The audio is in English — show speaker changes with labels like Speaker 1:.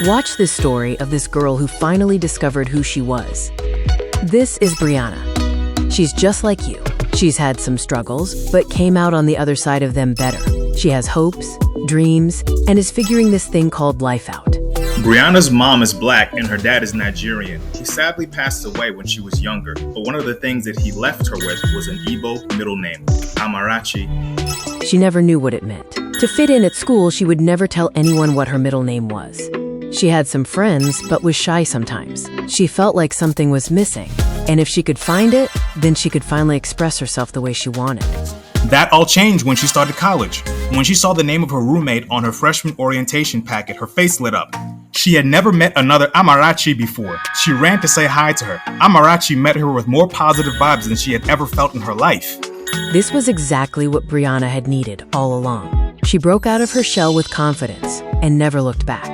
Speaker 1: Watch this story of this girl who finally discovered who she was. This is Brianna. She's just like you. She's had some struggles, but came out on the other side of them better. She has hopes, dreams, and is figuring this thing called life out.
Speaker 2: Brianna's mom is black and her dad is Nigerian. He sadly passed away when she was younger, but one of the things that he left her with was an Igbo middle name, Amarachi.
Speaker 1: She never knew what it meant. To fit in at school, she would never tell anyone what her middle name was. She had some friends, but was shy sometimes. She felt like something was missing, and if she could find it, then she could finally express herself the way she wanted.
Speaker 2: That all changed when she started college. When she saw the name of her roommate on her freshman orientation packet, her face lit up. She had never met another Amarachi before. She ran to say hi to her. Amarachi met her with more positive vibes than she had ever felt in her life.
Speaker 1: This was exactly what Brianna had needed all along. She broke out of her shell with confidence and never looked back.